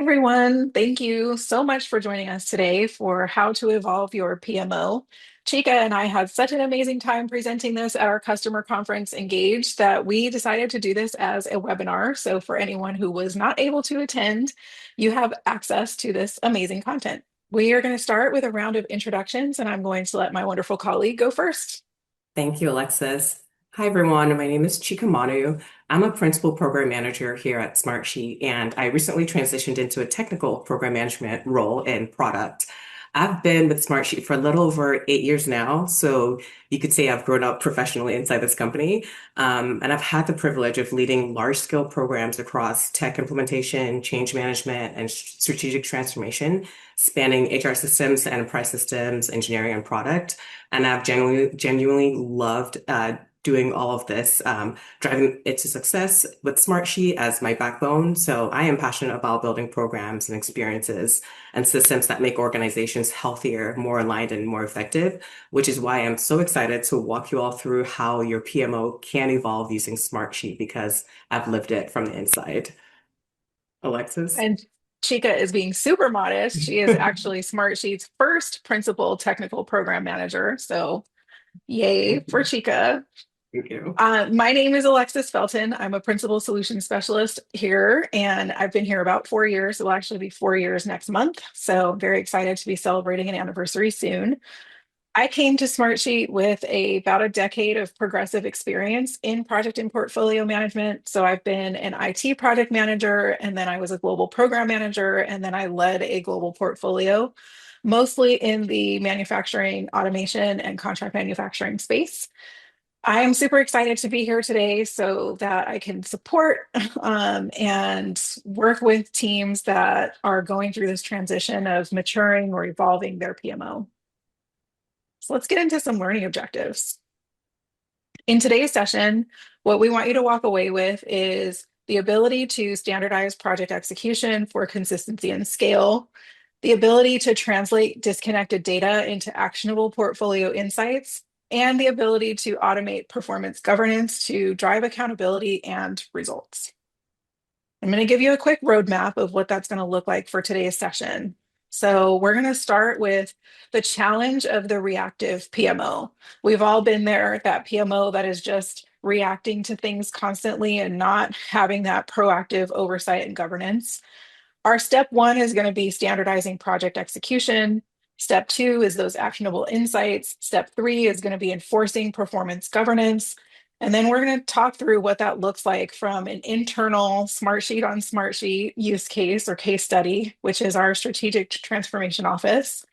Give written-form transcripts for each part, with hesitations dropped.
everyone. Thank you so much for joining us today for How to Evolve Your PMO. Chica and I had such an amazing time presenting this at our customer conference Engage that we decided to do this as a webinar. So for anyone who was not able to attend, you have access to this amazing content. We are going to start with a round of introductions, and I'm going to let my wonderful colleague go first. Thank you, Alexis. Hi, everyone. My name is Chika Manu. I'm a principal program manager here at Smartsheet, and I recently transitioned into a technical program management role in product. I've been with Smartsheet for a little over 8 years now, so you could say I've grown up professionally inside this company. And I've had the privilege of leading large-scale programs across tech implementation, change management, and strategic transformation, spanning HR systems, enterprise systems, engineering, and product. And I've genuinely loved doing all of this, driving it to success with Smartsheet as my backbone. So I am passionate about building programs and experiences and systems that make organizations healthier, more aligned, and more effective, which is why I'm so excited to walk you all through how your PMO can evolve using Smartsheet because I've lived it from the inside. Alexis? And Chica is being super modest. She is actually Smartsheet's first principal technical program manager. So, yay for Chica. Thank you. My name is Alexis Felton. I'm a principal solution specialist here, and I've been here about 4 years. It will actually be 4 years next month. So, I'm very excited to be celebrating an anniversary soon. I came to Smartsheet with about a decade of progressive experience in project and portfolio management. So I've been an IT project manager, and then I was a global program manager, and then I led a global portfolio, mostly in the manufacturing, automation, and contract manufacturing space. I am super excited to be here today so that I can support and work with teams that are going through this transition of maturing or evolving their PMO. So let's get into some learning objectives. In today's session, what we want you to walk away with is the ability to standardize project execution for consistency and scale, the ability to translate disconnected data into actionable portfolio insights, and the ability to automate performance governance to drive accountability and results. I'm going to give you a quick roadmap of what that's going to look like for today's session. So we're going to start with the challenge of the reactive PMO. We've all been there, that PMO that is just reacting to things constantly and not having that proactive oversight and governance. Our step one is going to be standardizing project execution. Step two is those actionable insights. Step three is going to be enforcing performance governance. And then we're going to talk through what that looks like from an internal Smartsheet on Smartsheet use case or case study, which is our strategic transformation office.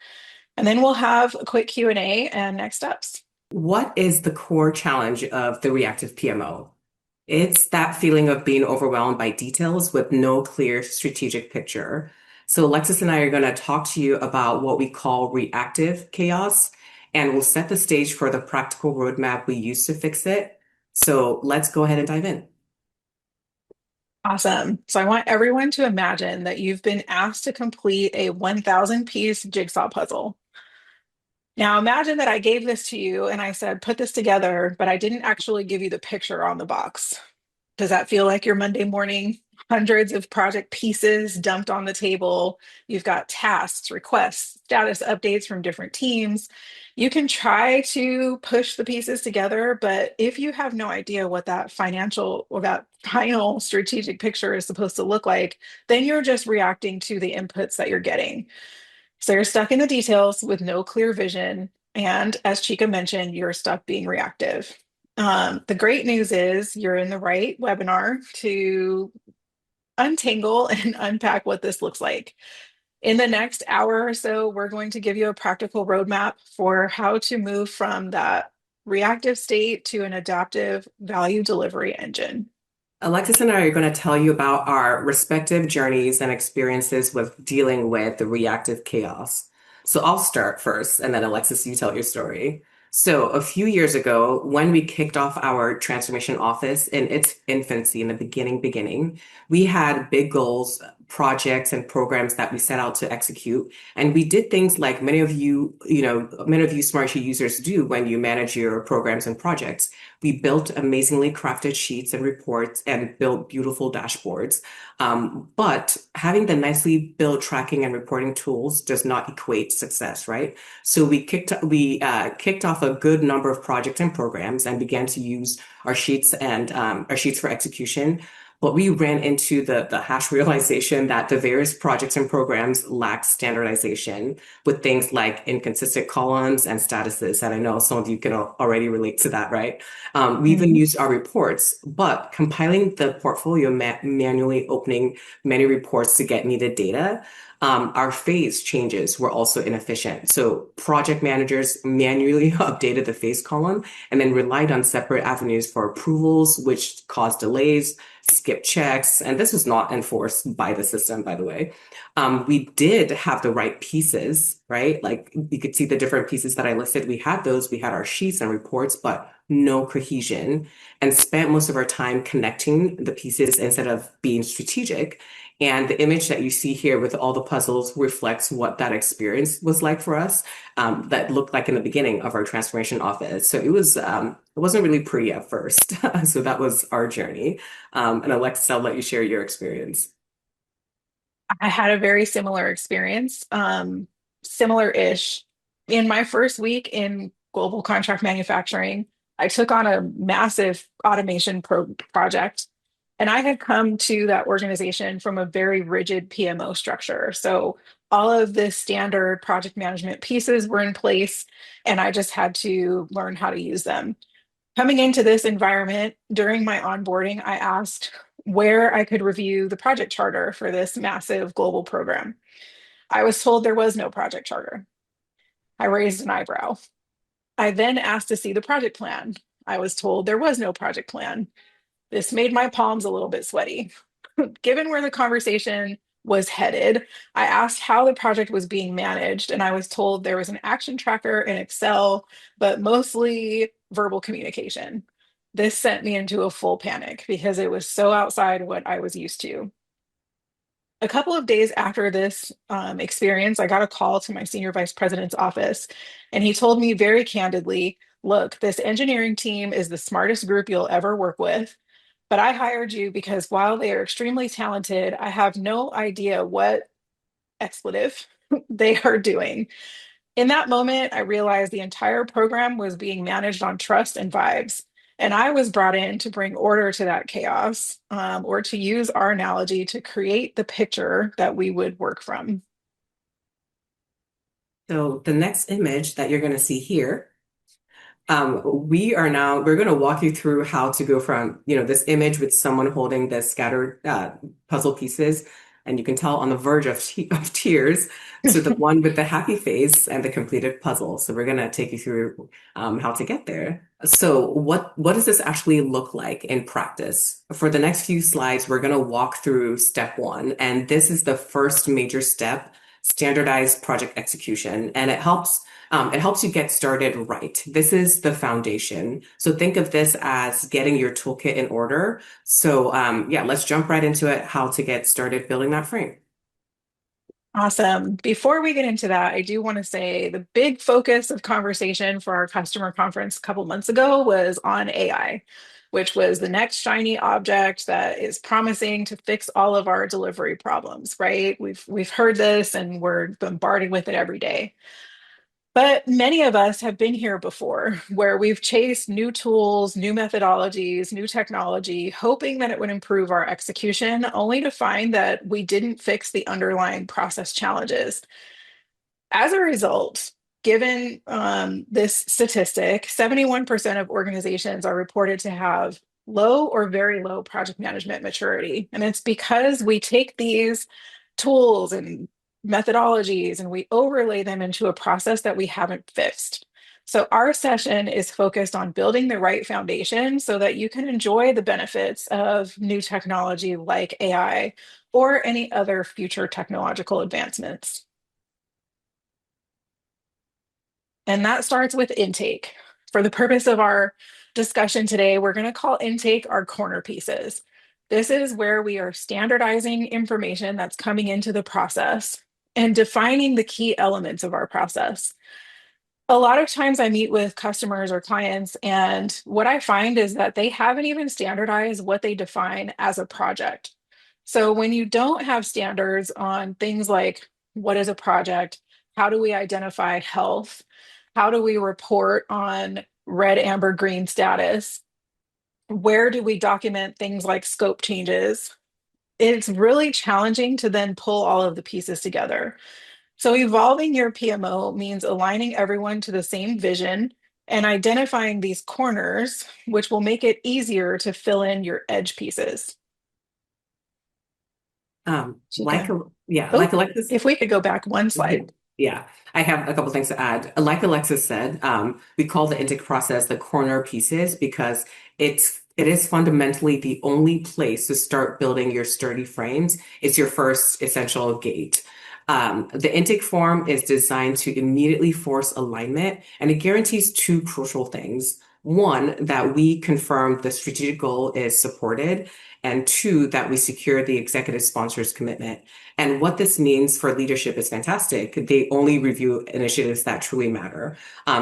And then we'll have a quick Q&A and next steps. What is the core challenge of the reactive PMO? It's that feeling of being overwhelmed by details with no clear strategic picture. So Alexis and I are going to talk to you about what we call reactive chaos, and we'll set the stage for the practical roadmap we use to fix it. So let's go ahead and dive in. Awesome. So I want everyone to imagine that you've been asked to complete a 1,000-piece jigsaw puzzle. Now imagine that I gave this to you and I said, put this together, but I didn't actually give you the picture on the box. Does that feel like your Monday morning? Hundreds of project pieces dumped on the table. You've got tasks, requests, status updates from different teams. You can try to push the pieces together, but if you have no idea what that financial or that final strategic picture is supposed to look like, then you're just reacting to the inputs that you're getting. So you're stuck in the details with no clear vision. And as Chica mentioned, you're stuck being reactive. The great news is you're in the right webinar to untangle and unpack what this looks like. In the next hour or so, we're going to give you a practical roadmap for how to move from that reactive state to an adaptive value delivery engine. Alexis and I are going to tell you about our respective journeys and experiences with dealing with the reactive chaos. So I'll start first, and then Alexis, you tell your story. So a few years ago, when we kicked off our transformation office in its infancy, in the beginning, we had big goals, projects and programs that we set out to execute. And we did things like many of you Smartsheet users do when you manage your programs and projects. We built amazingly crafted sheets and reports and built beautiful dashboards. But having the nicely built tracking and reporting tools does not equate success, right? So we kicked off a good number of projects and programs and began to use our sheets for execution. But we ran into the harsh realization that the various projects and programs lack standardization with things like inconsistent columns and statuses. And I know some of you can already relate to that, right? We even Mhm. used our reports, but compiling the portfolio manually opening many reports to get needed data. Our phase changes were also inefficient. So project managers manually updated the phase column and then relied on separate avenues for approvals, which caused delays, skip checks, and this was not enforced by the system, by the way. We did have the right pieces, right? Like you could see the different pieces that I listed. We had those, we had our sheets and reports, but no cohesion, and spent most of our time connecting the pieces instead of being strategic. And the image that you see here with all the puzzles reflects what that experience was like for us, that looked like in the beginning of our transformation office. So it wasn't really pretty at first. So that was our journey. And Alexis, I'll let you share your experience. I had a very similar experience, similar-ish. In my first week in global contract manufacturing, I took on a massive automation project, and I had come to that organization from a very rigid PMO structure. So all of the standard project management pieces were in place, and I just had to learn how to use them. Coming into this environment during my onboarding, I asked where I could review the project charter for this massive global program. I was told there was no project charter. I raised an eyebrow. I then asked to see the project plan. I was told there was no project plan. This made my palms a little bit sweaty. Given where the conversation was headed, I asked how the project was being managed, and I was told there was an action tracker in Excel, but mostly verbal communication. This sent me into a full panic because it was so outside what I was used to. A couple of days after this experience, I got a call to my senior vice president's office, and he told me very candidly, look, this engineering team is the smartest group you'll ever work with. But I hired you because while they are extremely talented, I have no idea what expletive they are doing. In that moment, I realized the entire program was being managed on trust and vibes. And I was brought in to bring order to that chaos, or to use our analogy, to create the picture that we would work from. So the next image that you're going to see here, we're going to walk you through how to go from, this image with someone holding the scattered puzzle pieces, and you can tell on the verge of tears, to the one with the happy face and the completed puzzle. So we're going to take you through how to get there. So what does this actually look like in practice? For the next few slides, we're going to walk through step one, and this is the first major step, standardized project execution, and it helps you get started right. This is the foundation. So think of this as getting your toolkit in order. So yeah, let's jump right into it, how to get started building that frame. Awesome. Before we get into that, I do want to say the big focus of conversation for our customer conference a couple months ago was on AI, which was the next shiny object that is promising to fix all of our delivery problems, right? We've heard this and we're bombarded with it every day. But many of us have been here before, where we've chased new tools, new methodologies, new technology, hoping that it would improve our execution, only to find that we didn't fix the underlying process challenges. As a result, given this statistic, 71% of organizations are reported to have low or very low project management maturity. And it's because we take these tools and methodologies and we overlay them into a process that we haven't fixed. So, our session is focused on building the right foundation so that you can enjoy the benefits of new technology like AI or any other future technological advancements. And that starts with intake. For the purpose of our discussion today, we're going to call intake our corner pieces. This is where we are standardizing information that's coming into the process and defining the key elements of our process. A lot of times I meet with customers or clients, and what I find is that they haven't even standardized what they define as a project. So when you don't have standards on things like what is a project, how do we identify health, how do we report on red, amber, green status, where do we document things like scope changes, it's really challenging to then pull all of the pieces together. So, evolving your PMO means aligning everyone to the same vision and identifying these corners, which will make it easier to fill in your edge pieces. Like, Chica. yeah, Oh, like Alexis. if we could go back one slide. Yeah, I have a couple things to add. Like Alexis said, we call the intake process the corner pieces because it is fundamentally the only place to start building your sturdy frames. It's your first essential gate. The intake form is designed to immediately force alignment, and it guarantees two crucial things. One, that we confirm the strategic goal is supported, and two, that we secure the executive sponsor's commitment. And what this means for leadership is fantastic. They only review initiatives that truly matter.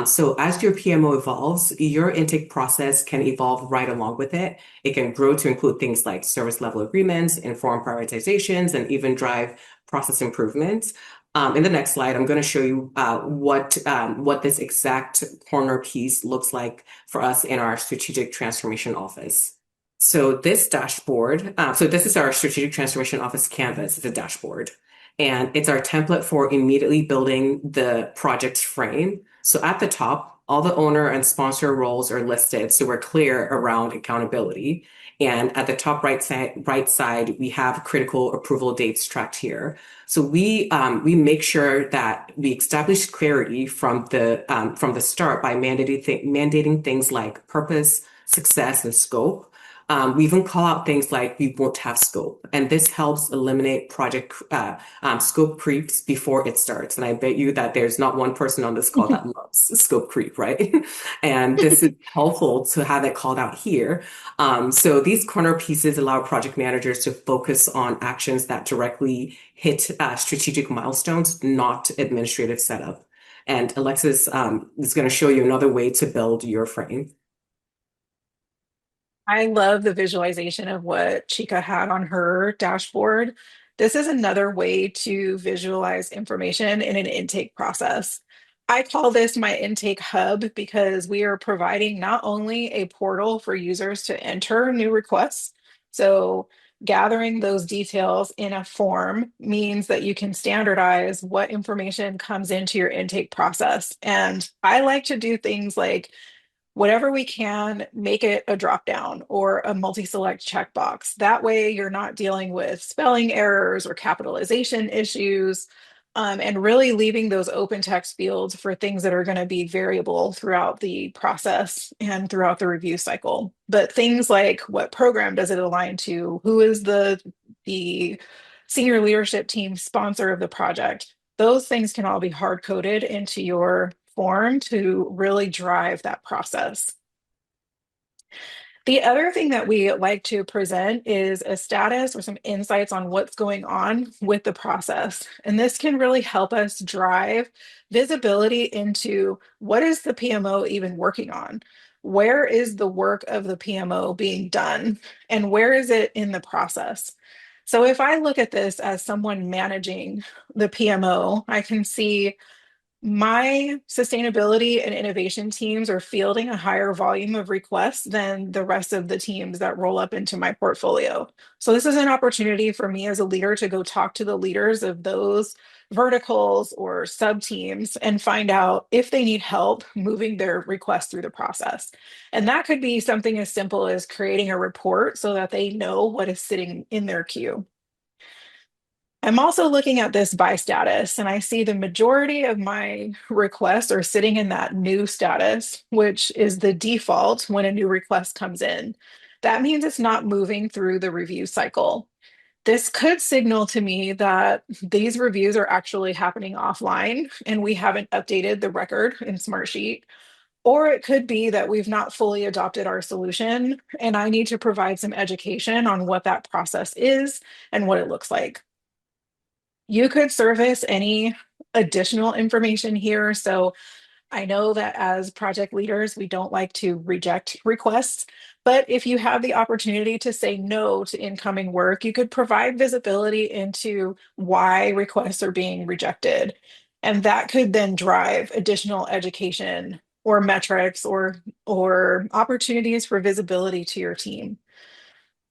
So as your PMO evolves, your intake process can evolve right along with it. It can grow to include things like service level agreements, inform prioritizations, and even drive process improvements. In the next slide, I'm going to show you what this exact corner piece looks like for us in our strategic transformation office. So this dashboard, so this is our strategic transformation office canvas. It's a dashboard, and it's our template for immediately building the project frame. So at the top, all the owner and sponsor roles are listed, so we're clear around accountability. And at the top right side, we have critical approval dates tracked here. So we make sure that we establish clarity from the start by mandating things like purpose, success, and scope. We even call out things like we won't have scope, and this helps eliminate project scope creeps before it starts. And I bet you that there's not one person on this call that loves scope creep, right? And this is helpful to have it called out here. So these corner pieces allow project managers to focus on actions that directly hit strategic milestones, not administrative setup. And Alexis is going to show you another way to build your frame. I love the visualization of what Chica had on her dashboard. This is another way to visualize information in an intake process. I call this my intake hub because we are providing not only a portal for users to enter new requests, so gathering those details in a form means that you can standardize what information comes into your intake process. And I like to do things like whatever we can, make it a drop down or a multi-select checkbox. That way, you're not dealing with spelling errors or capitalization issues, and really leaving those open text fields for things that are going to be variable throughout the process and throughout the review cycle. But things like what program does it align to? Who is the senior leadership team sponsor of the project? Those things can all be hard coded into your form to really drive that process. The other thing that we like to present is a status or some insights on what's going on with the process. And this can really help us drive visibility into what is the PMO even working on? Where is the work of the PMO being done? And where is it in the process? So if I look at this as someone managing the PMO, I can see my sustainability and innovation teams are fielding a higher volume of requests than the rest of the teams that roll up into my portfolio. So, this is an opportunity for me as a leader to go talk to the leaders of those verticals or sub teams and find out if they need help moving their requests through the process. And that could be something as simple as creating a report so that they know what is sitting in their queue. I'm also looking at this by status, and I see the majority of my requests are sitting in that new status, which is the default when a new request comes in. That means it's not moving through the review cycle. This could signal to me that these reviews are actually happening offline and we haven't updated the record in Smartsheet, Or it could be that we've not fully adopted our solution, and I need to provide some education on what that process is and what it looks like. You could service any additional information here. So I know that as project leaders, we don't like to reject requests, but if you have the opportunity to say no to incoming work, you could provide visibility into why requests are being rejected. And that could then drive additional education or metrics or opportunities for visibility to your team.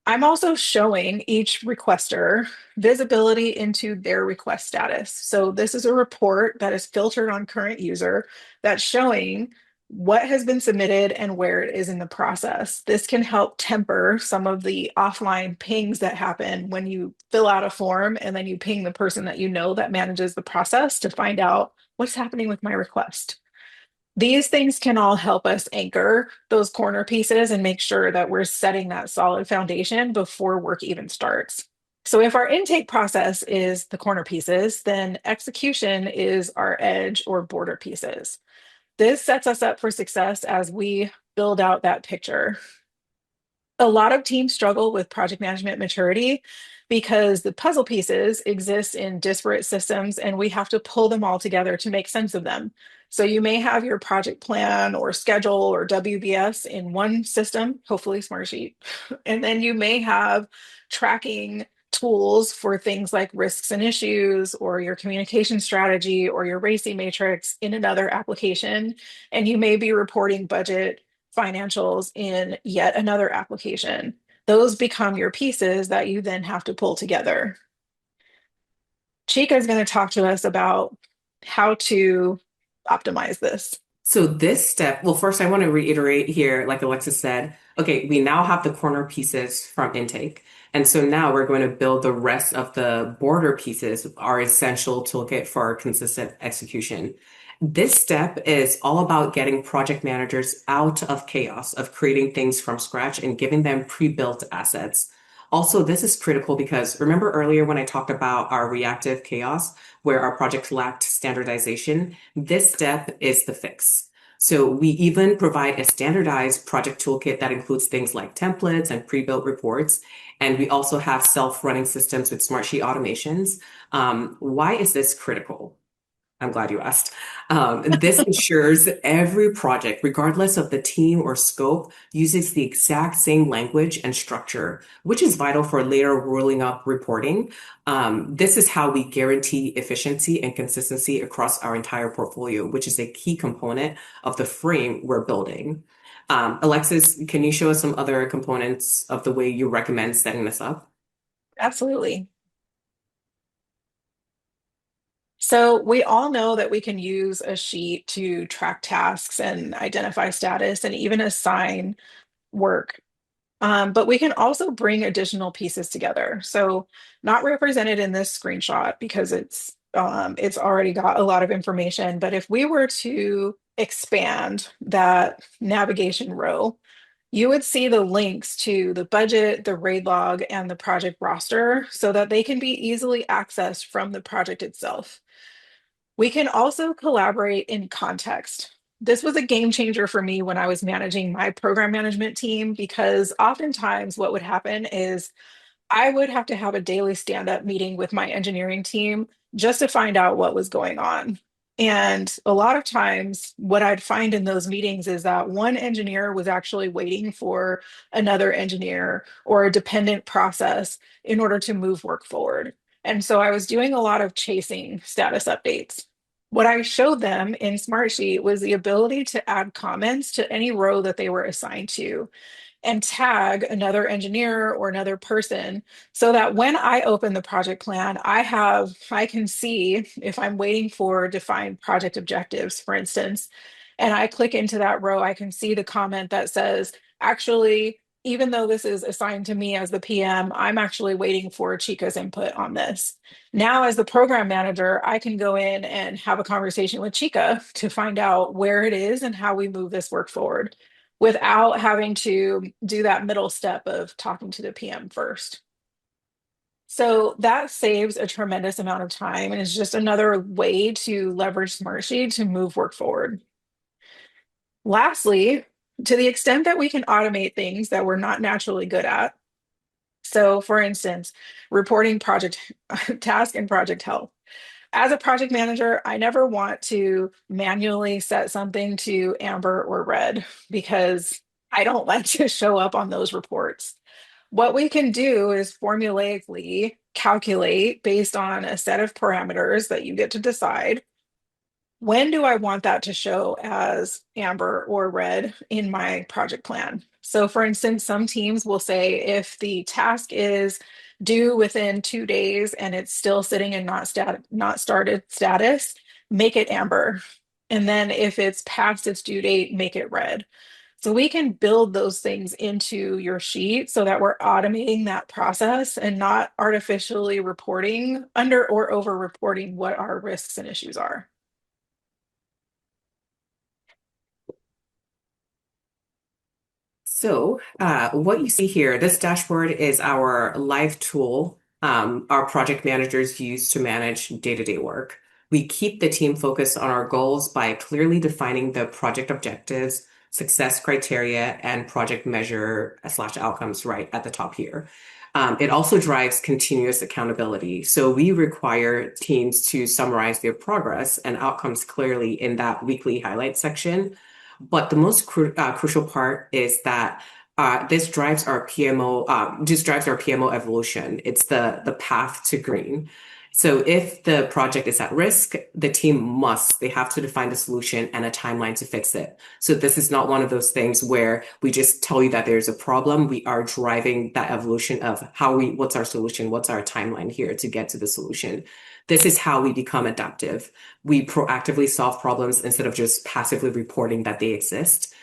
I'm also showing each requester visibility into their request status. So this is a report that is filtered on current user that's showing what has been submitted and where it is in the process. This can help temper some of the offline pings that happen when you fill out a form and then you ping the person that you know that manages the process to find out what's happening with my request. These things can all help us anchor those corner pieces and make sure that we're setting that solid foundation before work even starts. So, if our intake process is the corner pieces, then execution is our edge or border pieces. This sets us up for success as we build out that picture. A lot of teams struggle with project management maturity because the puzzle pieces exist in disparate systems and we have to pull them all together to make sense of them. So you may have your project plan or schedule or WBS in one system, hopefully Smartsheet, and then you may have tracking tools for things like risks and issues or your communication strategy or your RACI matrix in another application. And you may be reporting budget financials in yet another application. Those become your pieces that you then have to pull together. Chica is going to talk to us about how to optimize this. So this step, well, first I want to reiterate here, like Alexis said, okay, we now have the corner pieces from intake. And so now we're going to build the rest of the border pieces, our essential toolkit for our consistent execution. This step is all about getting project managers out of chaos, of creating things from scratch and giving them pre-built assets. Also, this is critical because remember earlier when I talked about our reactive chaos, where our project lacked standardization? This step is the fix. So we even provide a standardized project toolkit that includes things like templates and pre-built reports. And we also have self-running systems with Smartsheet automations. Why is this critical? I'm glad you asked. This ensures every project, regardless of the team or scope, uses the exact same language and structure, which is vital for later rolling up reporting. This is how we guarantee efficiency and consistency across our entire portfolio, which is a key component of the frame we're building. Alexis, can you show us some other components of the way you recommend setting this up? Absolutely. So we all know that we can use a sheet to track tasks and identify status and even assign work. But we can also bring additional pieces together. So not represented in this screenshot because it's already got a lot of information. But if we were to expand that navigation row, you would see the links to the budget, the RAID log, and the project roster so that they can be easily accessed from the project itself. We can also collaborate in context. This was a game changer for me when I was managing my program management team because oftentimes what would happen is I would have to have a daily stand up meeting with my engineering team just to find out what was going on. And a lot of times, what I'd find in those meetings is that one engineer was actually waiting for another engineer or a dependent process in order to move work forward. And so I was doing a lot of chasing status updates. What I showed them in Smartsheet was the ability to add comments to any row that they were assigned to and tag another engineer or another person so that when I open the project plan, I can see if I'm waiting for defined project objectives, for instance, and I click into that row, I can see the comment that says, actually, even though this is assigned to me as the PM, I'm actually waiting for Chica's input on this. Now, as the program manager, I can go in and have a conversation with Chica to find out where it is and how we move this work forward without having to do that middle step of talking to the PM first. So that saves a tremendous amount of time and is just another way to leverage Smartsheet to move work forward. Lastly, to the extent that we can automate things that we're not naturally good at. So, for instance, reporting project task and project health. As a project manager, I never want to manually set something to amber or red because I don't like to show up on those reports. What we can do is formulaically calculate based on a set of parameters that you get to decide when do I want that to show as amber or red in my project plan? So, for instance, some teams will say if the task is due within 2 days and it's still sitting in not started status, make it amber. And then if it's past its due date, make it red. So we can build those things into your sheet so that we're automating that process and not artificially reporting under or over reporting what our risks and issues are. So, what you see here, this dashboard is our live tool our project managers use to manage day-to-day work. We keep the team focused on our goals by clearly defining the project objectives, success criteria, and project measure slash outcomes right at the top here. It also drives continuous accountability. So we require teams to summarize their progress and outcomes clearly in that weekly highlight section. But the most crucial part is that this drives our PMO evolution. It's the path to green. So if the project is at risk, the team they have to define the solution and a timeline to fix it. So this is not one of those things where we just tell you that there's a problem. We are driving that evolution of what's our solution? What's our timeline here to get to the solution? This is how we become adaptive. We proactively solve problems instead of just passively reporting that they exist.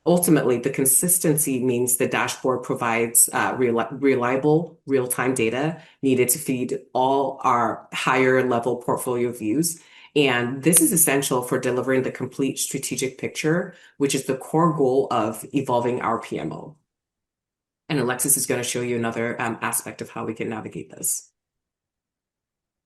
Ultimately, the consistency means the dashboard provides reliable real-time data needed to feed all our higher level portfolio views. And this is essential for delivering the complete strategic picture, which is the core goal of evolving our PMO. And Alexis is going to show you another aspect of how we can navigate this.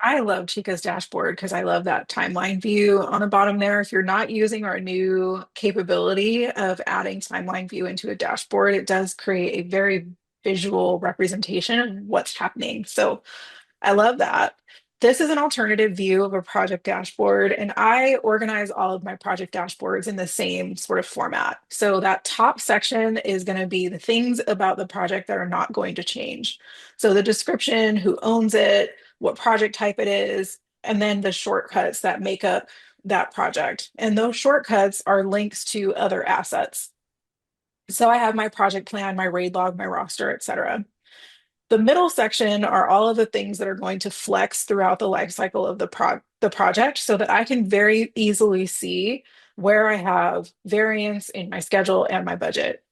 I love Chica's dashboard because I love that timeline view on the bottom there. If you're not using our new capability of adding timeline view into a dashboard, it does create a very visual representation of what's happening. So I love that. This is an alternative view of a project dashboard, and I organize all of my project dashboards in the same sort of format. So that top section is going to be the things about the project that are not going to change. So the description, who owns it, what project type it is, and then the shortcuts that make up that project. And those shortcuts are links to other assets. So I have my project plan, my RAID log, my roster, etc. The middle section are all of the things that are going to flex throughout the life cycle of the project so that I can very easily see where I have variance in my schedule and my budget.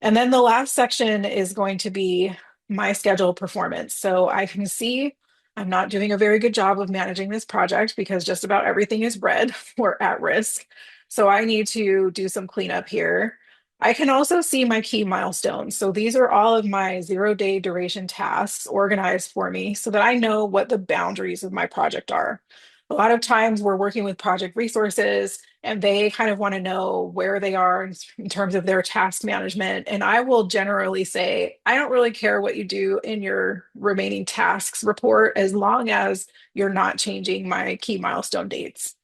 And then the last section is going to be my schedule performance. So I can see I'm not doing a very good job of managing this project because just about everything is red or at risk. So I need to do some cleanup here. I can also see my key milestones. So these are all of my 0 day duration tasks organized for me so that I know what the boundaries of my project are. A lot of times we're working with project resources and they kind of want to know where they are in terms of their task management. And I will generally say, I don't really care what you do in your remaining tasks report as long as you're not changing my key milestone dates.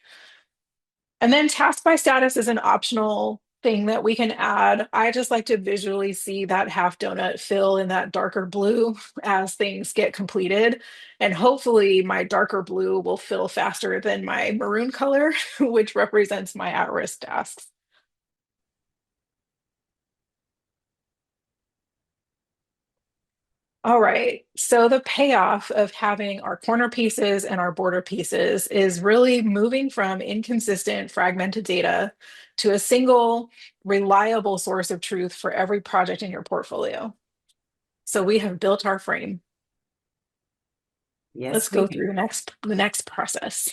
And then task by status is an optional thing that we can add. I just like to visually see that half donut fill in that darker blue as things get completed. And hopefully, my darker blue will fill faster than my maroon color, which represents my at risk tasks. All right. So the payoff of having our corner pieces and our border pieces is really moving from inconsistent, fragmented data to a single, reliable source of truth for every project in your portfolio. So we have built our frame. Let's Yes, we go do. through the next process.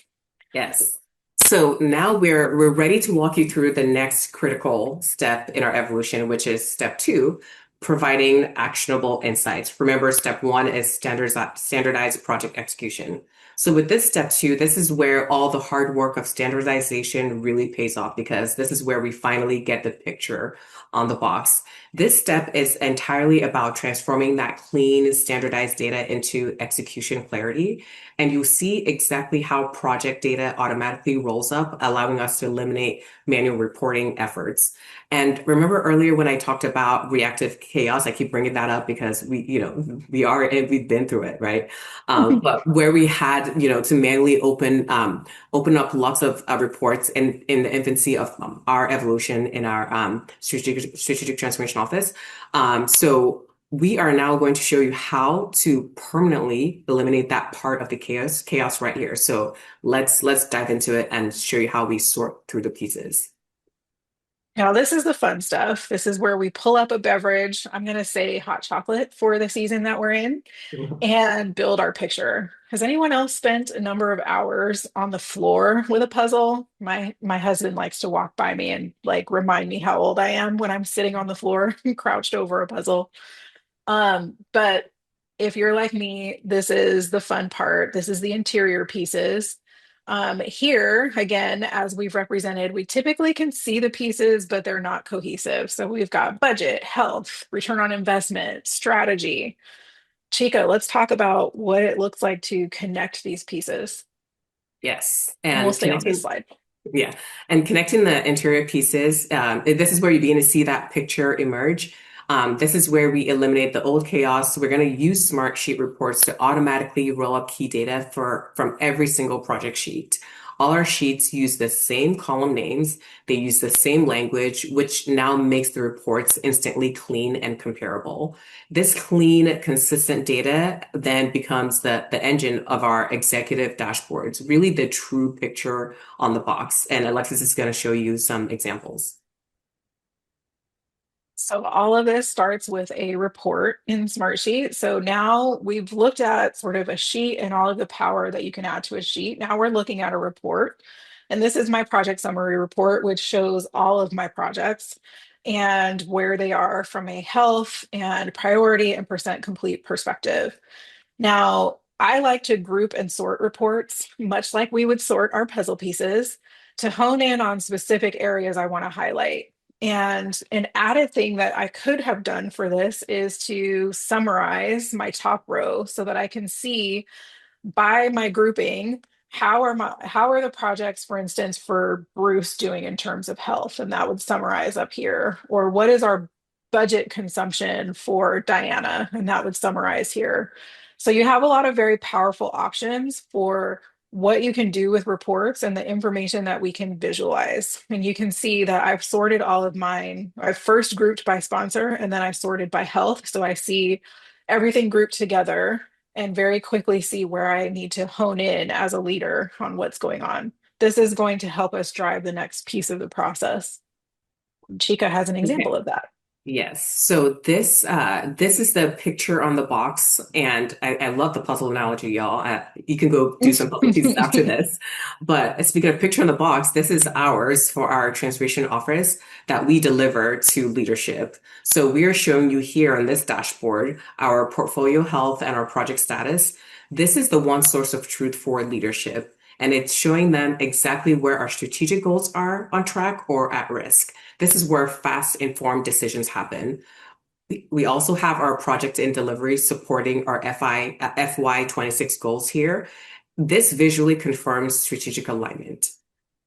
Yes. So now we're ready to walk you through the next critical step in our evolution, which is step two, providing actionable insights. Remember, step one is standardized project execution. So with this step two, this is where all the hard work of standardization really pays off because this is where we finally get the picture on the box. This step is entirely about transforming that clean, standardized data into execution clarity. And you'll see exactly how project data automatically rolls up, allowing us to eliminate manual reporting efforts. And remember earlier when I talked about reactive chaos, I keep bringing that up because we've been through it, right? But where we had, to manually open up lots of reports in the infancy of our evolution in our strategic transformation office. So we are now going to show you how to permanently eliminate that part of the chaos right here. So let's dive into it and show you how we sort through the pieces. Now, this is the fun stuff. This is where we pull up a beverage. I'm going to say hot chocolate for the season that we're in and build our picture. Has anyone else spent a number of hours on the floor with a puzzle? My husband likes to walk by me and like remind me how old I am when I'm sitting on the floor crouched over a puzzle. But if you're like me, this is the fun part. This is the interior pieces. Here, again, as we've represented, we typically can see the pieces, but they're not cohesive. So we've got budget, health, return on investment, strategy. Chica, let's talk about what it looks like to connect these pieces. Yes, And we'll and stay on this connecting. slide. Yeah. And connecting the interior pieces, this is where you begin to see that picture emerge. This is where we eliminate the old chaos. We're going to use Smartsheet reports to automatically roll up key data from every single project sheet. All our sheets use the same column names. They use the same language, which now makes the reports instantly clean and comparable. This clean, consistent data then becomes the engine of our executive dashboards, really the true picture on the box. And Alexis is going to show you some examples. So all of this starts with a report in Smartsheet. So now we've looked at sort of a sheet and all of the power that you can add to a sheet. Now we're looking at a report. And this is my project summary report, which shows all of my projects and where they are from a health and priority and percent complete perspective. Now, I like to group and sort reports, much like we would sort our puzzle pieces, to hone in on specific areas I want to highlight. And an added thing that I could have done for this is to summarize my top row so that I can see by my grouping how are the projects, for instance, for Bruce doing in terms of health, and that would summarize up here, or what is our budget consumption for Diana, and that would summarize here. So you have a lot of very powerful options for what you can do with reports and the information that we can visualize. And you can see that I've sorted all of mine. I've first grouped by sponsor and then I've sorted by health. So I see everything grouped together and very quickly see where I need to hone in as a leader on what's going on. This is going to help us drive the next piece of the process. Chica has an example Okay. of that. Yes. So this is the picture on the box, and I love the puzzle analogy, y'all. You can go do some puzzle pieces after this. But speaking of picture on the box, this is ours for our transformation office that we deliver to leadership. So we are showing you here on this dashboard our portfolio health and our project status. This is the one source of truth for leadership, and it's showing them exactly where our strategic goals are on track or at risk. This is where fast, informed decisions happen. We also have our project in delivery supporting our FY26 goals here. This visually confirms strategic alignment.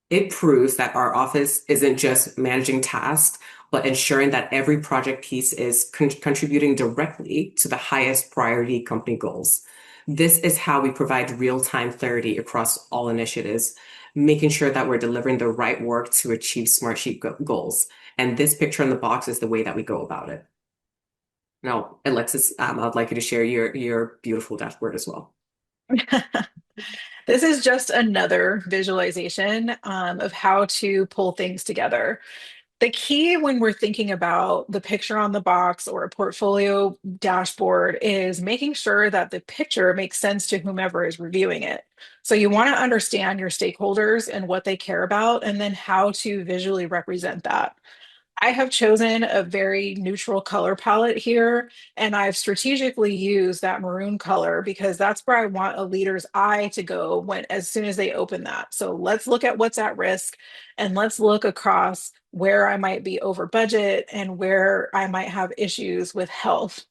It proves that our office isn't just managing tasks, but ensuring that every project piece is contributing directly to the highest priority company goals. This is how we provide real-time clarity across all initiatives, making sure that we're delivering the right work to achieve Smartsheet goals. And this picture in the box is the way that we go about it. Now, Alexis, I'd like you to share your beautiful dashboard as well. This is just another visualization of how to pull things together. The key when we're thinking about the picture on the box or a portfolio dashboard is making sure that the picture makes sense to whomever is reviewing it. So you want to understand your stakeholders and what they care about, and then how to visually represent that. I have chosen a very neutral color palette here, and I've strategically used that maroon color because that's where I want a leader's eye to go when as soon as they open that. So let's look at what's at risk and let's look across where I might be over budget and where I might have issues with health.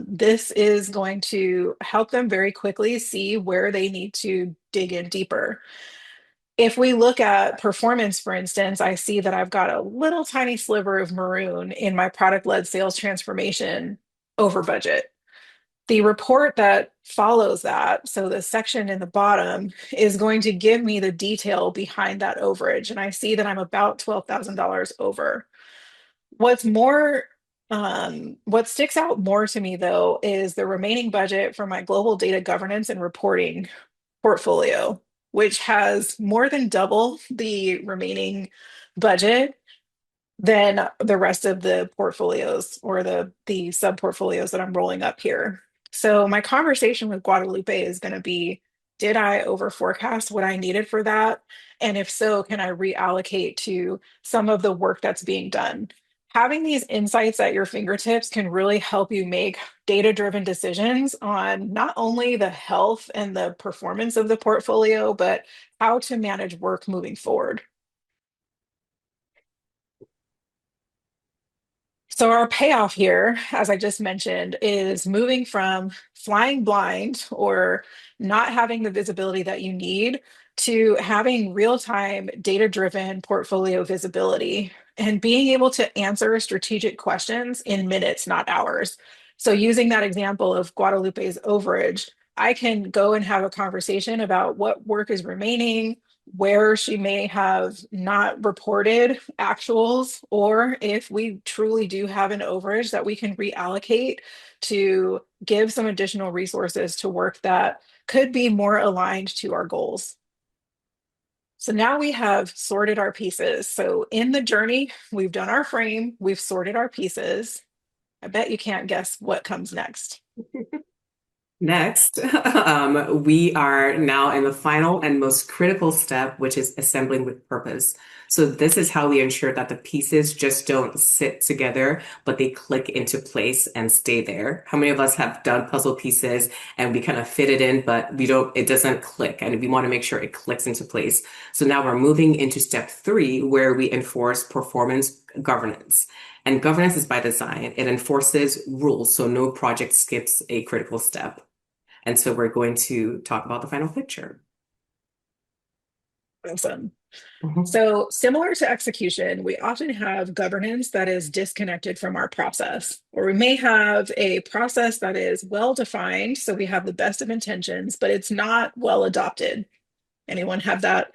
This is going to help them very quickly see where they need to dig in deeper. If we look at performance, for instance, I see that I've got a little tiny sliver of maroon in my product-led sales transformation over budget. The report that follows that, so the section in the bottom, is going to give me the detail behind that overage. And I see that I'm about $12,000 over. What's more, what sticks out more to me though is the remaining budget for my global data governance and reporting portfolio, which has more than double the remaining budget than the rest of the portfolios or the sub portfolios that I'm rolling up here. So my conversation with Guadalupe is going to be, did I over forecast what I needed for that? And if so, can I reallocate to some of the work that's being done? Having these insights at your fingertips can really help you make data-driven decisions on not only the health and the performance of the portfolio, but how to manage work moving forward. So our payoff here, as I just mentioned, is moving from flying blind or not having the visibility that you need to having real-time data-driven portfolio visibility and being able to answer strategic questions in minutes, not hours. So using that example of Guadalupe's overage, I can go and have a conversation about what work is remaining, where she may have not reported actuals, or if we truly do have an overage that we can reallocate to give some additional resources to work that could be more aligned to our goals. So now we have sorted our pieces. So in the journey, we've done our frame, we've sorted our pieces. I bet you can't guess what comes next. Next, we are now in the final and most critical step, which is assembling with purpose. So this is how we ensure that the pieces just don't sit together, but they click into place and stay there. How many of us have done puzzle pieces and we kind of fit it in, but it doesn't click, and we want to make sure it clicks into place. So now we're moving into step three, where we enforce performance governance. And governance is by design. It enforces rules, so no project skips a critical step. And so we're going to talk about the final picture. Awesome. Mhm. So, similar to execution, we often have governance that is disconnected from our process, or we may have a process that is well defined. So, we have the best of intentions, but it's not well adopted. Anyone have that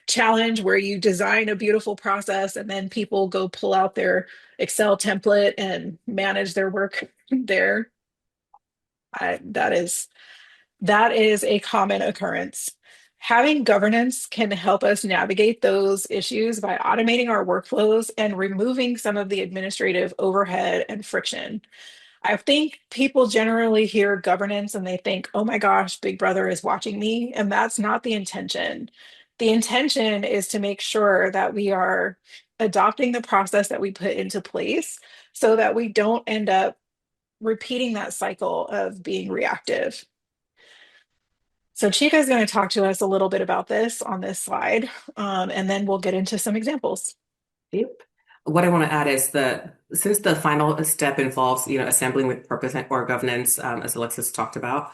challenge where you design a beautiful process and then people go pull out their Excel template and manage their work there? That is a common occurrence. Having governance can help us navigate those issues by automating our workflows and removing some of the administrative overhead and friction. I think people generally hear governance and they think, oh my gosh, Big Brother is watching me. And that's not the intention. The intention is to make sure that we are adopting the process that we put into place so that we don't end up repeating that cycle of being reactive. So Chica is going to talk to us a little bit about this on this slide, and then we'll get into some examples. Yep. What I want to add is that since the final step involves, assembling with purpose or governance, as Alexis talked about,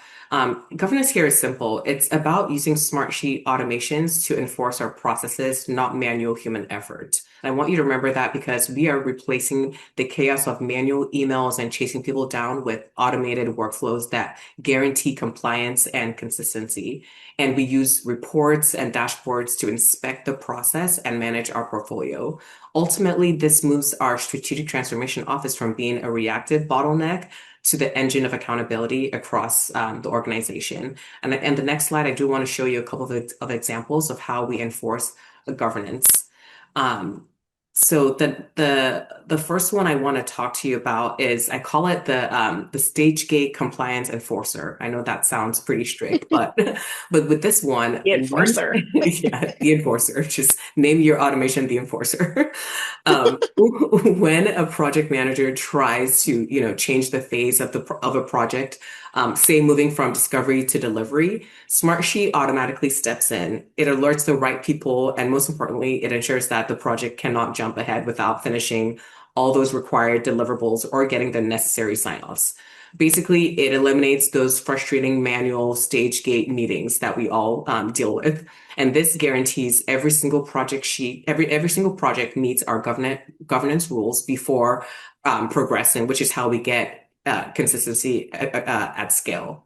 governance here is simple. It's about using Smartsheet automations to enforce our processes, not manual human effort. And I want you to remember that because we are replacing the chaos of manual emails and chasing people down with automated workflows that guarantee compliance and consistency. And we use reports and dashboards to inspect the process and manage our portfolio. Ultimately, this moves our strategic transformation office from being a reactive bottleneck to the engine of accountability across the organization. And the next slide, I do want to show you a couple of examples of how we enforce the governance. Um, So the first one I want to talk to you about is I call it the stage gate compliance enforcer. I know that sounds pretty strict, but but with this one, The one enforcer. yeah, the enforcer. Just name your automation the enforcer. When a project manager tries to, change the phase of of a project, say moving from discovery to delivery, Smartsheet automatically steps in. It alerts the right people, and most importantly, it ensures that the project cannot jump ahead without finishing all those required deliverables or getting the necessary sign-offs. Basically, it eliminates those frustrating manual stage gate meetings that we all deal with. And this guarantees every single project meets our governance rules before progressing, which is how we get consistency at scale.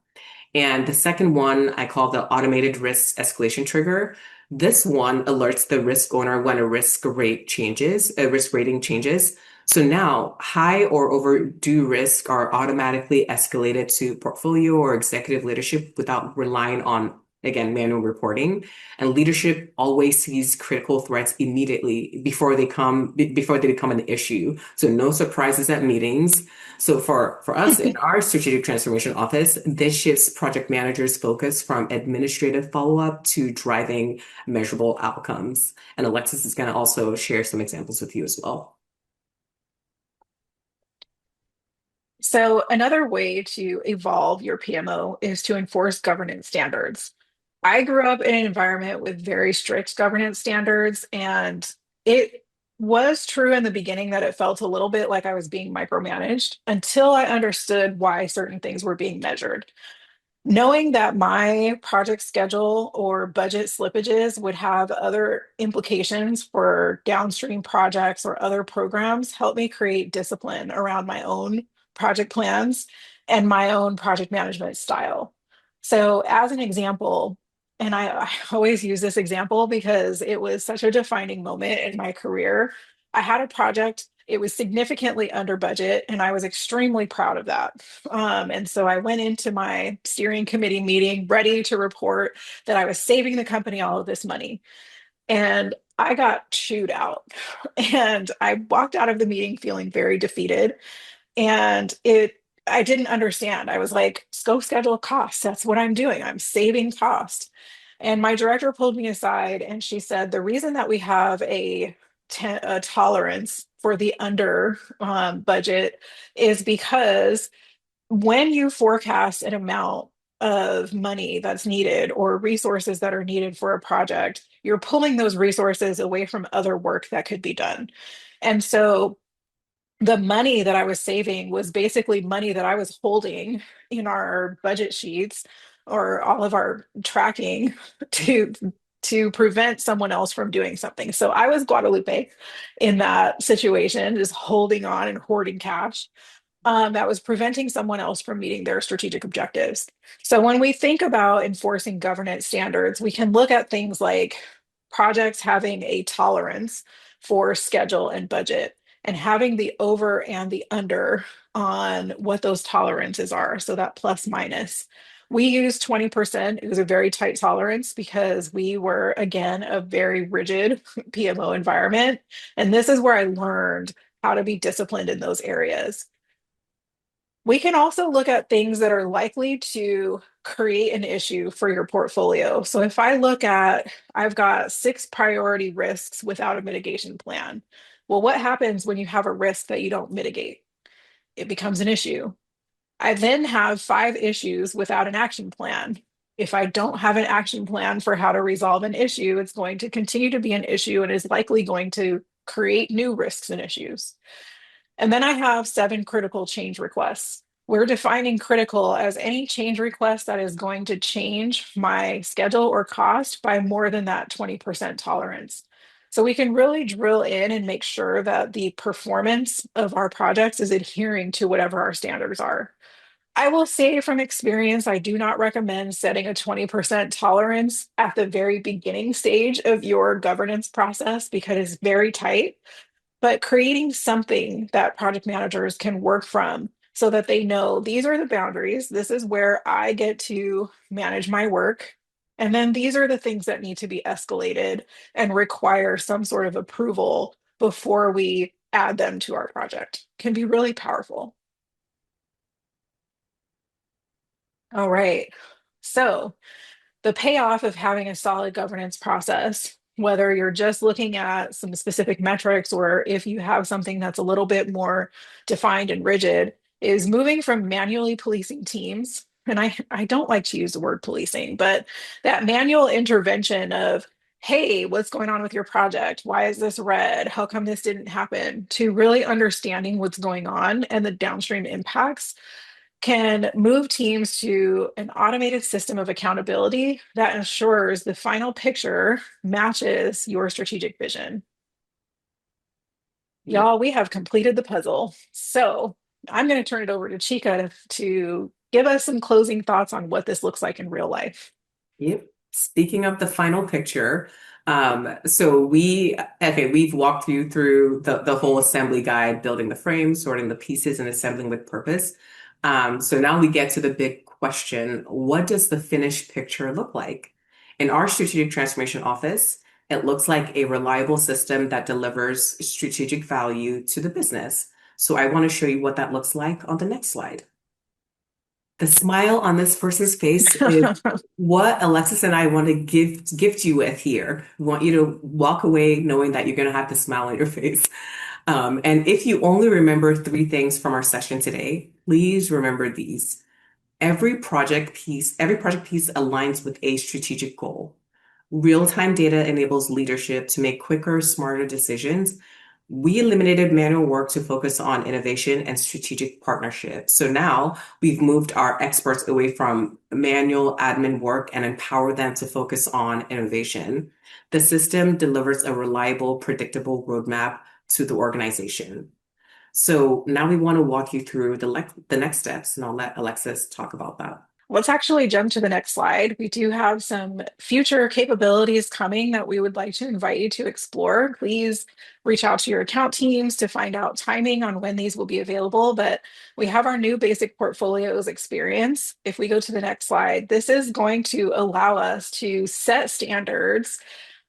And the second one I call the automated risk escalation trigger. This one alerts the risk owner when a risk rating changes. So now high or overdue risk are automatically escalated to portfolio or executive leadership without relying on, again, manual reporting. And leadership always sees critical threats immediately before they become an issue. So no surprises at meetings. So for us in our strategic transformation office, this shifts project managers' focus from administrative follow-up to driving measurable outcomes. And Alexis is going to also share some examples with you as well. So, another way to evolve your PMO is to enforce governance standards. I grew up in an environment with very strict governance standards, and it was true in the beginning that it felt a little bit like I was being micromanaged until I understood why certain things were being measured. Knowing that my project schedule or budget slippages would have other implications for downstream projects or other programs helped me create discipline around my own project plans and my own project management style. So, as an example, and I always use this example because it was such a defining moment in my career. I had a project, it was significantly under budget, and I was extremely proud of that. And so I went into my steering committee meeting ready to report that I was saving the company all of this money. And I got chewed out. And I walked out of the meeting feeling very defeated. And I didn't understand. I was like, go schedule costs. That's what I'm doing. I'm saving cost. And my director pulled me aside and she said, the reason that we have a tolerance for the under budget is because when you forecast an amount of money that's needed or resources that are needed for a project, you're pulling those resources away from other work that could be done. And so the money that I was saving was basically money that I was holding in our budget sheets or all of our tracking to prevent someone else from doing something. So I was Guadalupe in that situation, just holding on and hoarding cash that was preventing someone else from meeting their strategic objectives. So when we think about enforcing governance standards, we can look at things like projects having a tolerance for schedule and budget and having the over and the under on what those tolerances are. So that plus minus. We used 20%. It was a very tight tolerance because we were, again, a very rigid PMO environment. And this is where I learned how to be disciplined in those areas. We can also look at things that are likely to create an issue for your portfolio. So if I look at, I've got 6 priority risks without a mitigation plan. Well, what happens when you have a risk that you don't mitigate? It becomes an issue. I then have 5 issues without an action plan. If I don't have an action plan for how to resolve an issue, it's going to continue to be an issue and is likely going to create new risks and issues. And then I have 7 critical change requests. We're defining critical as any change request that is going to change my schedule or cost by more than that 20% tolerance. So we can really drill in and make sure that the performance of our projects is adhering to whatever our standards are. I will say from experience, I do not recommend setting a 20% tolerance at the very beginning stage of your governance process because it's very tight, but creating something that project managers can work from so that they know these are the boundaries. This is where I get to manage my work. And then these are the things that need to be escalated and require some sort of approval before we add them to our project. Can be really powerful. All right. So, the payoff of having a solid governance process, whether you're just looking at some specific metrics or if you have something that's a little bit more defined and rigid, is moving from manually policing teams. And I don't like to use the word policing, but that manual intervention of, hey, what's going on with your project? Why is this red? How come this didn't happen? To really understanding what's going on and the downstream impacts can move teams to an automated system of accountability that ensures the final picture matches your strategic vision. Yep. Y'all, we have completed the puzzle. So I'm going to turn it over to Chica to give us some closing thoughts on what this looks like in real life. Yep. Speaking of the final picture, we've walked you through the whole assembly guide, building the frame, sorting the pieces, and assembling with purpose. So now we get to the big question, what does the finished picture look like? In our strategic transformation office, it looks like a reliable system that delivers strategic value to the business. So I want to show you what that looks like on the next slide. The smile on this person's face is what Alexis and I want to gift you with here. We want you to walk away knowing that you're going to have the smile on your face. And if you only remember three things from our session today, please remember these. Every project piece aligns with a strategic goal. Real-time data enables leadership to make quicker, smarter decisions. We eliminated manual work to focus on innovation and strategic partnerships. So now we've moved our experts away from manual admin work and empower them to focus on innovation. The system delivers a reliable, predictable roadmap to the organization. So now we want to walk you through the next steps, and I'll let Alexis talk about that. Let's actually jump to the next slide. We do have some future capabilities coming that we would like to invite you to explore. Please reach out to your account teams to find out timing on when these will be available. But we have our new basic portfolios experience. If we go to the next slide, this is going to allow us to set standards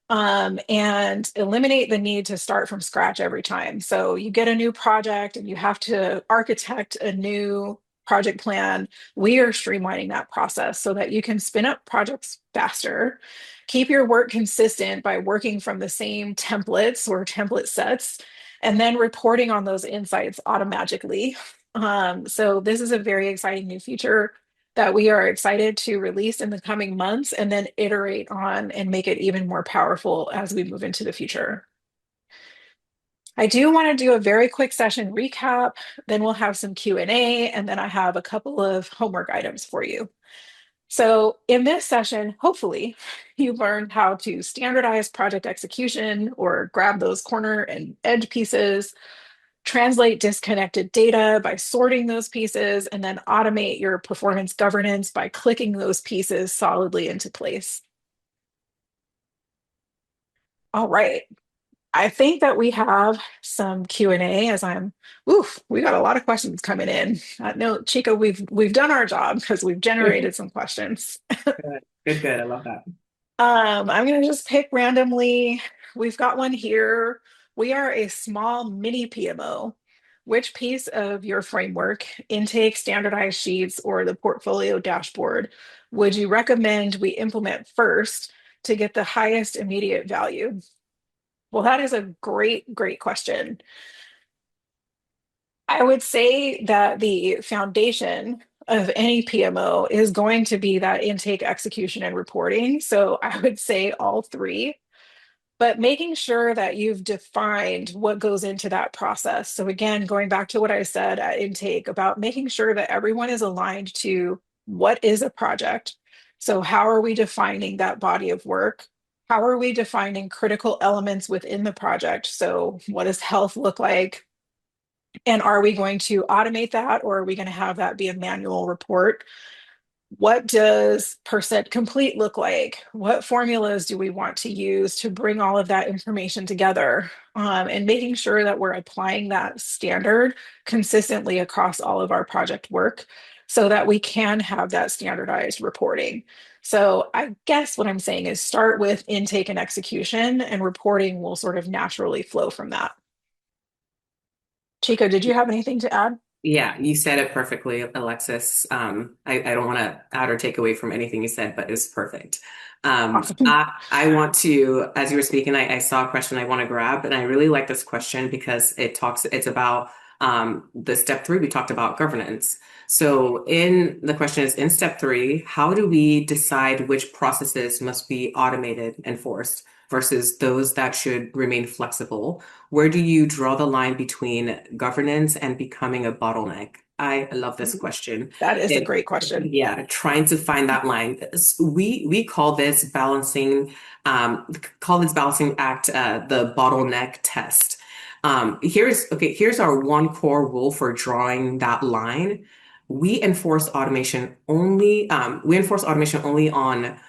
and eliminate the need to start from scratch every time. So you get a new project and you have to architect a new project plan. We are streamlining that process so that you can spin up projects faster, keep your work consistent by working from the same templates or template sets, and then reporting on those insights automatically. So this is a very exciting new feature that we are excited to release in the coming months and then iterate on and make it even more powerful as we move into the future. I do want to do a very quick session recap, then we'll have some Q&A, and then I have a couple of homework items for you. So in this session, hopefully you learned how to standardize project execution or grab those corner and edge pieces, translate disconnected data by sorting those pieces, and then automate your performance governance by clicking those pieces solidly into place. All right. I think that we have some Q&A as we got a lot of questions coming in. No, Chica, we've done our job because we've generated some questions. Good, good, good. I love that. I'm going to just pick randomly. We've got one here. We are a small mini PMO. Which piece of your framework, intake, standardized sheets, or the portfolio dashboard would you recommend we implement first to get the highest immediate value? Well, that is a great, great question. I would say that the foundation of any PMO is going to be that intake, execution, and reporting. So I would say all three, but making sure that you've defined what goes into that process. So again, going back to what I said at intake about making sure that everyone is aligned to what is a project. So how are we defining that body of work? How are we defining critical elements within the project? So what does health look like? And are we going to automate that or are we going to have that be a manual report? What does percent complete look like? What formulas do we want to use to bring all of that information together? And making sure that we're applying that standard consistently across all of our project work so that we can have that standardized reporting. So I guess what I'm saying is start with intake and execution, and reporting will sort of naturally flow from that. Chico, did you have anything to add? Yeah, you said it perfectly, Alexis. I don't want to add or take away from anything you said, but it's perfect. Awesome. I want to, as you were speaking, I saw a question I want to grab, and I really like this question because it's about the step three, we talked about governance. So the question is, in step three, how do we decide which processes must be automated and forced versus those that should remain flexible? Where do you draw the line between governance and becoming a bottleneck? I love this question. That is a It, great question. yeah, trying to find that line. We call this balancing act the bottleneck test. Here's our one core rule for drawing that line. We enforce automation only on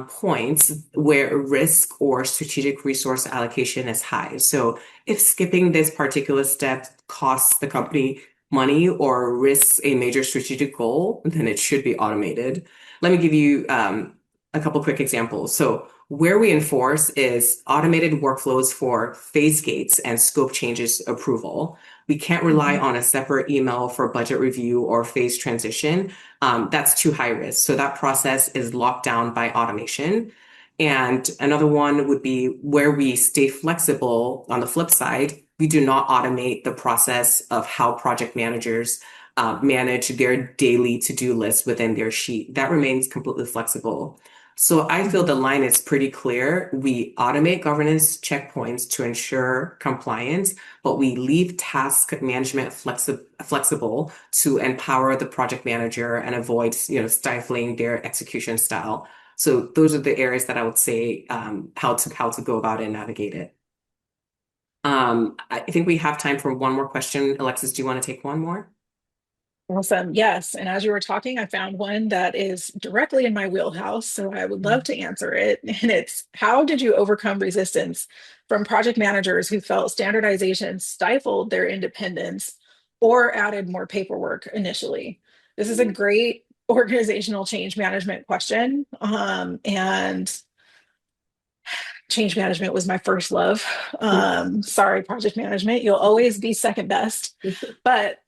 points where risk or strategic resource allocation is high. So if skipping this particular step costs the company money or risks a major strategic goal, then it should be automated. Let me give you a couple quick examples. So where we enforce is automated workflows for phase gates and scope changes approval. We can't rely Mhm. on a separate email for budget review or phase transition. That's too high risk. So that process is locked down by automation. And another one would be where we stay flexible on the flip side. We do not automate the process of how project managers manage their daily to-do list within their sheet. That remains completely flexible. So I feel the Mhm. line is pretty clear. We automate governance checkpoints to ensure compliance, but we leave task management flexible to empower the project manager and avoid, stifling their execution style. So those are the areas that I would say how to go about it and navigate it. I think we have time for one more question. Alexis, do you want to take one more? Awesome. Yes. And as you were talking, I found one that is directly in my wheelhouse. So I would love to answer it. And it's, how did you overcome resistance from project managers who felt standardization stifled their independence or added more paperwork initially? This is a great organizational change management question. And change management was my first love. Sorry, project management. You'll always be second best. But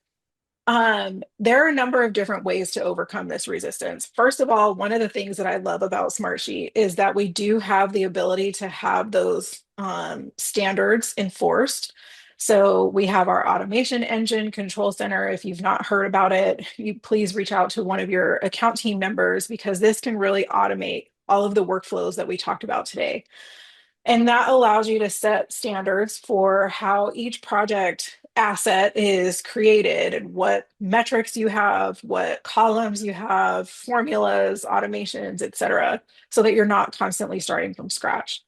there are a number of different ways to overcome this resistance. First of all, one of the things that I love about Smartsheet is that we do have the ability to have those standards enforced. So we have our automation engine control center. If you've not heard about it, you please reach out to one of your account team members because this can really automate all of the workflows that we talked about today. And that allows you to set standards for how each project asset is created and what metrics you have, what columns you have, formulas, automations, et cetera, so that you're not constantly starting from scratch.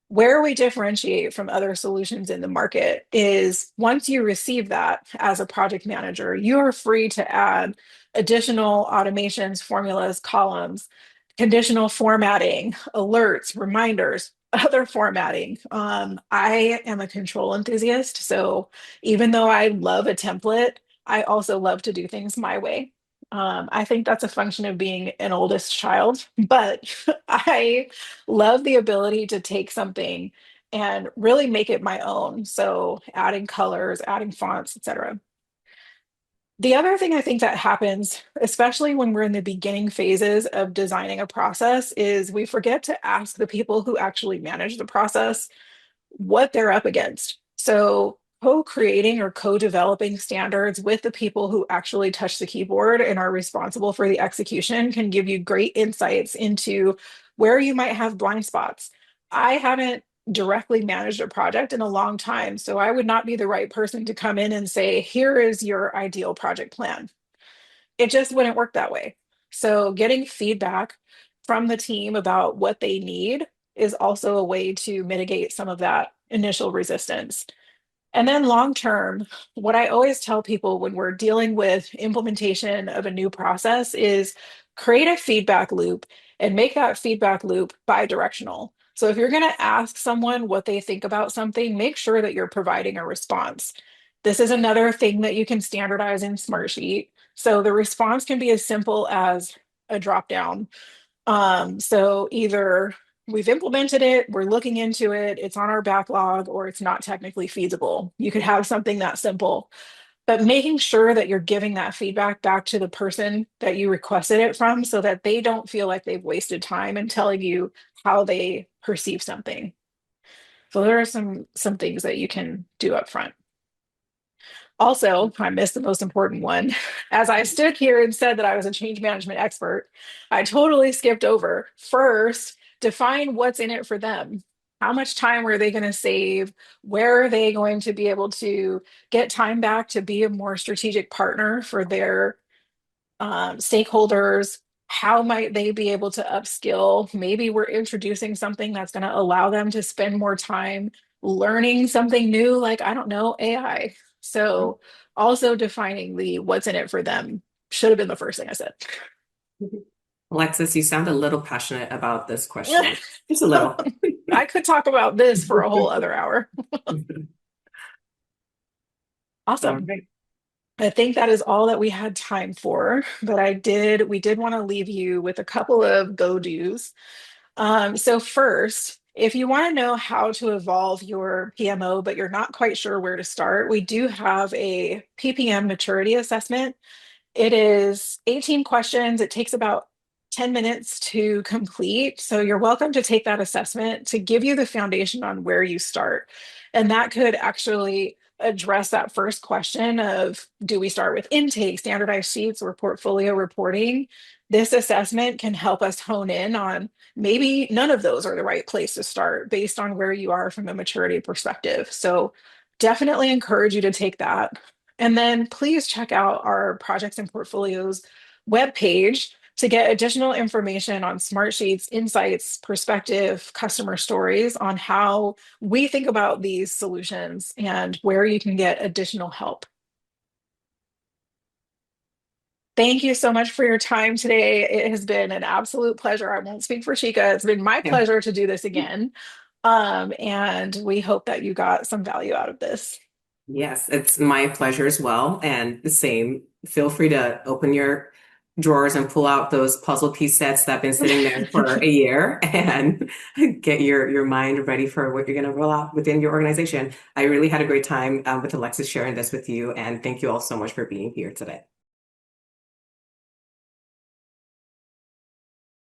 Where we differentiate from other solutions in the market is once you receive that as a project manager, you are free to add additional automations, formulas, columns, conditional formatting, alerts, reminders, other formatting. I am a control enthusiast. So even though I love a template, I also love to do things my way. I think that's a function of being an oldest child, but I love the ability to take something and really make it my own. So adding colors, adding fonts, etc. The other thing I think that happens, especially when we're in the beginning phases of designing a process, is we forget to ask the people who actually manage the process what they're up against. So, co creating or co developing standards with the people who actually touch the keyboard and are responsible for the execution can give you great insights into where you might have blind spots. I haven't directly managed a project in a long time, so I would not be the right person to come in and say, here is your ideal project plan. It just wouldn't work that way. So, getting feedback from the team about what they need is also a way to mitigate some of that initial resistance. And then long term, what I always tell people when we're dealing with implementation of a new process is create a feedback loop and make that feedback loop bi-directional. So if you're going to ask someone what they think about something, make sure that you're providing a response. This is another thing that you can standardize in Smartsheet. So the response can be as simple as a drop down. So either we've implemented it, we're looking into it, it's on our backlog, or it's not technically feasible. You could have something that simple, but making sure that you're giving that feedback back to the person that you requested it from so that they don't feel like they've wasted time in telling you how they perceive something. So there are some things that you can do up front. Also, I missed the most important one. As I stood here and said that I was a change management expert, I totally skipped over. First, define what's in it for them. How much time are they going to save? Where are they going to be able to get time back to be a more strategic partner for their stakeholders? How might they be able to upskill? Maybe we're introducing something that's going to allow them to spend more time learning something new, like, I don't know, AI. So, also defining the what's in it for them should have been the first thing I said. Alexis, you sound a little passionate about this question. Just a little. I could talk about this for a whole other hour. All Awesome. right. I think that is all that we had time for, but we did want to leave you with a couple of go-dos. So first, if you want to know how to evolve your PMO, but you're not quite sure where to start, we do have a PPM maturity assessment. It is 18 questions. It takes about 10 minutes to complete. So you're welcome to take that assessment to give you the foundation on where you start. And that could actually address that first question of, do we start with intake, standardized sheets, or portfolio reporting? This assessment can help us hone in on maybe none of those are the right place to start based on where you are from a maturity perspective. So definitely encourage you to take that. And then please check out our projects and portfolios webpage to get additional information on Smartsheets, insights, perspective, customer stories on how we think about these solutions and where you can get additional help. Thank you so much for your time today. It has been an absolute pleasure. I won't speak for Chica. It's been my Yeah. pleasure to do this again. And we hope that you got some value out of this. Yes, it's my pleasure as well. And the same, feel free to open your drawers and pull out those puzzle piece sets that have been sitting there for a year and get your mind ready for what you're going to roll out within your organization. I really had a great time with Alexis sharing this with you. And thank you all so much for being here today.